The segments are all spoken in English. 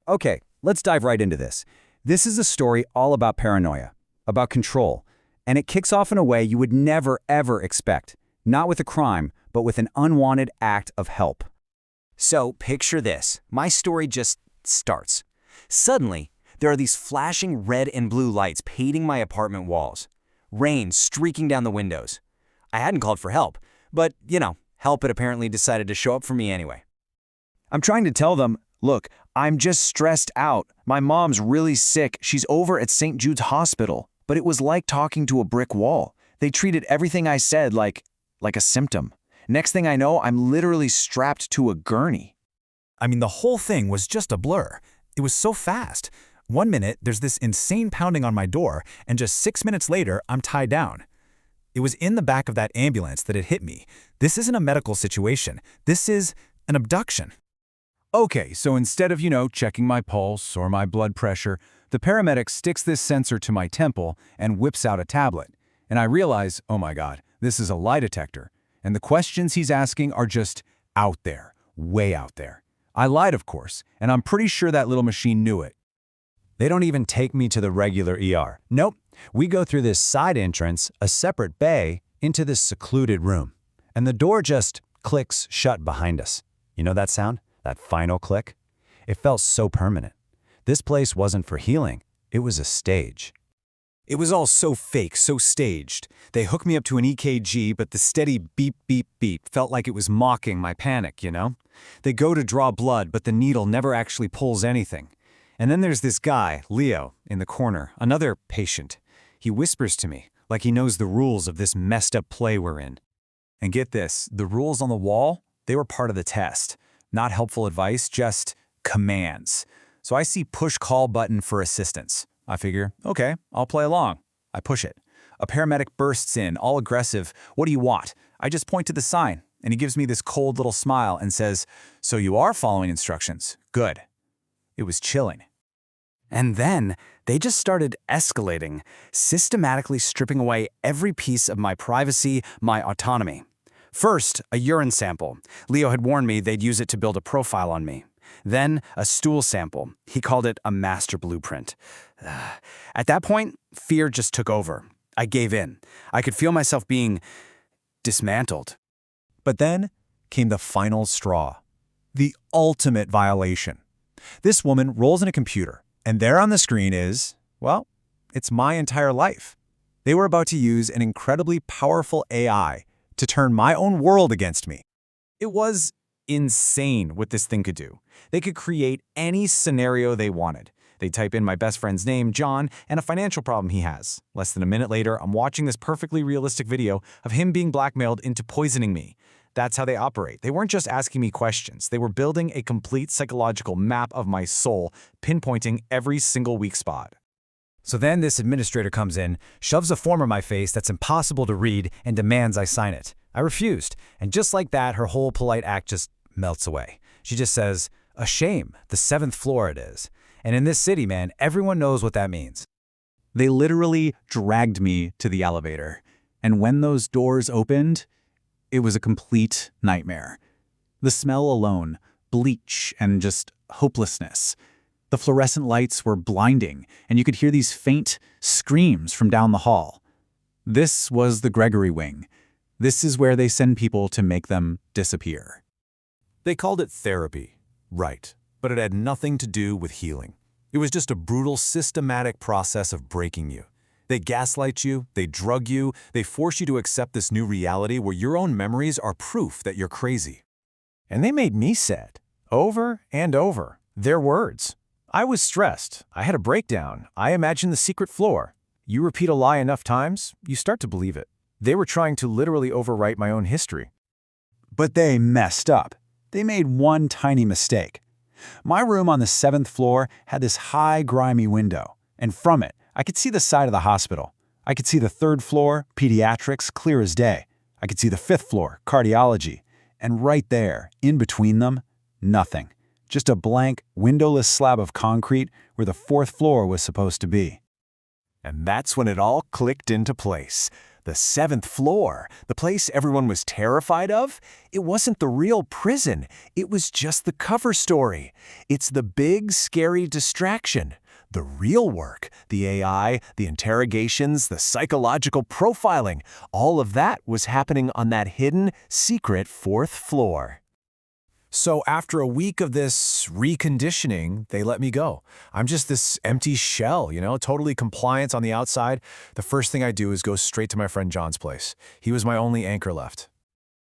Okay, let's dive right into this. This is a story all about paranoia, about control, and it kicks off in a way you would never, ever expect. Not with a crime, but with an unwanted act of help. So, picture this. My story just starts. Suddenly, there are these flashing red and blue lights painting my apartment walls. Rain streaking down the windows. I hadn't called for help, but, help had apparently decided to show up for me anyway. I'm trying to tell them, look, I'm just stressed out. My mom's really sick. She's over at St. Jude's Hospital. But it was like talking to a brick wall. They treated everything I said like a symptom. Next thing I know, I'm literally strapped to a gurney. I mean, the whole thing was just a blur. It was so fast. 1 minute, there's this insane pounding on my door, and just 6 minutes later, I'm tied down. It was in the back of that ambulance that it hit me. This isn't a medical situation. This is an abduction. Okay, so instead of, checking my pulse or my blood pressure, the paramedic sticks this sensor to my temple and whips out a tablet. And I realize, oh my God, this is a lie detector. And the questions he's asking are just out there, way out there. I lied, of course, and I'm pretty sure that little machine knew it. They don't even take me to the regular ER. Nope, we go through this side entrance, a separate bay, into this secluded room. And the door just clicks shut behind us. You know that sound? That final click? It felt so permanent. This place wasn't for healing. It was a stage. It was all so fake, so staged. They hooked me up to an EKG, but the steady beep, beep, beep felt like it was mocking my panic, They go to draw blood, but the needle never actually pulls anything. And then there's this guy, Leo, in the corner, another patient. He whispers to me, like he knows the rules of this messed up play we're in. And get this, the rules on the wall, they were part of the test. Not helpful advice, just commands. So I see push call button for assistance. I figure, okay, I'll play along. I push it. A paramedic bursts in, all aggressive. What do you want? I just point to the sign, and he gives me this cold little smile and says, so you are following instructions. Good. It was chilling. And then they just started escalating, systematically stripping away every piece of my privacy, my autonomy. First, a urine sample. Leo had warned me they'd use it to build a profile on me. Then, a stool sample. He called it a master blueprint. At that point, fear just took over. I gave in. I could feel myself being dismantled. But then came the final straw. The ultimate violation. This woman rolls in a computer, and there on the screen is, well, it's my entire life. They were about to use an incredibly powerful AI to turn my own world against me. It was insane what this thing could do. They could create any scenario they wanted. They type in my best friend's name, John, and a financial problem he has. Less than a minute later, I'm watching this perfectly realistic video of him being blackmailed into poisoning me. That's how they operate. They weren't just asking me questions. They were building a complete psychological map of my soul, pinpointing every single weak spot. So then this administrator comes in, shoves a form in my face that's impossible to read, and demands I sign it. I refused, and just like that, her whole polite act just melts away. She just says, a shame, the 7th floor it is. And in this city, man, everyone knows what that means. They literally dragged me to the elevator. And when those doors opened, it was a complete nightmare. The smell alone, bleach and just hopelessness. The fluorescent lights were blinding, and you could hear these faint screams from down the hall. This was the Gregory Wing. This is where they send people to make them disappear. They called it therapy, right, but it had nothing to do with healing. It was just a brutal, systematic process of breaking you. They gaslight you, they drug you, they force you to accept this new reality where your own memories are proof that you're crazy. And they made me sad, over and over, their words. I was stressed. I had a breakdown. I imagined the secret floor. You repeat a lie enough times, you start to believe it. They were trying to literally overwrite my own history. But they messed up. They made one tiny mistake. My room on the 7th floor had this high, grimy window, and from it, I could see the side of the hospital. I could see the 3rd floor, pediatrics, clear as day. I could see the 5th floor, cardiology. And right there, in between them, nothing. Just a blank, windowless slab of concrete where the 4th floor was supposed to be. And that's when it all clicked into place. The 7th floor, the place everyone was terrified of, it wasn't the real prison. It was just the cover story. It's the big, scary distraction. The real work, the AI, the interrogations, the psychological profiling, all of that was happening on that hidden, secret 4th floor. So after a week of this reconditioning, they let me go. I'm just this empty shell, totally compliant on the outside. The first thing I do is go straight to my friend John's place. He was my only anchor left.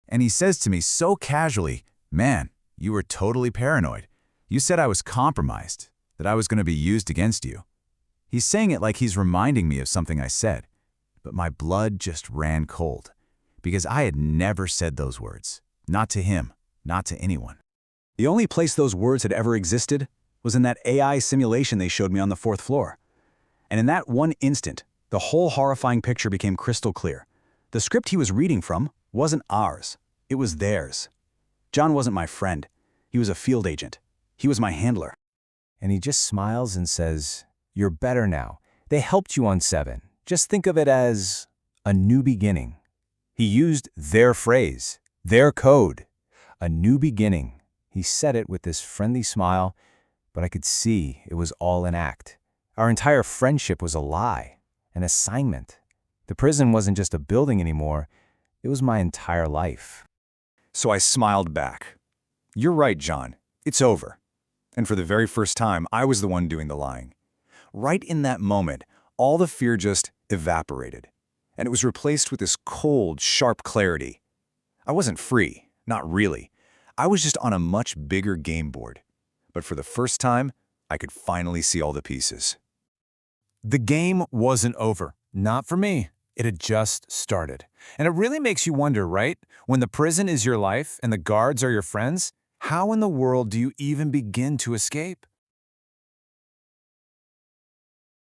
And he says to me so casually, "Man, you were totally paranoid. You said I was compromised, that I was going to be used against you." He's saying it like he's reminding me of something I said, but my blood just ran cold, because I had never said those words. Not to him, not to anyone. The only place those words had ever existed was in that AI simulation they showed me on the 4th floor. And in that one instant, the whole horrifying picture became crystal clear. The script he was reading from wasn't ours. It was theirs. John wasn't my friend. He was a field agent. He was my handler. And he just smiles and says, "You're better now. They helped you on 7. Just think of it as a new beginning." He used their phrase, their code, a new beginning. He said it with this friendly smile, but I could see it was all an act. Our entire friendship was a lie, an assignment. The prison wasn't just a building anymore. It was my entire life. So I smiled back. "You're right, John. It's over." And for the very first time, I was the one doing the lying. Right in that moment, all the fear just evaporated, and it was replaced with this cold, sharp clarity. I wasn't free, not really. I was just on a much bigger game board. But for the first time, I could finally see all the pieces. The game wasn't over. Not for me. It had just started. And it really makes you wonder, right? When the prison is your life and the guards are your friends, how in the world do you even begin to escape?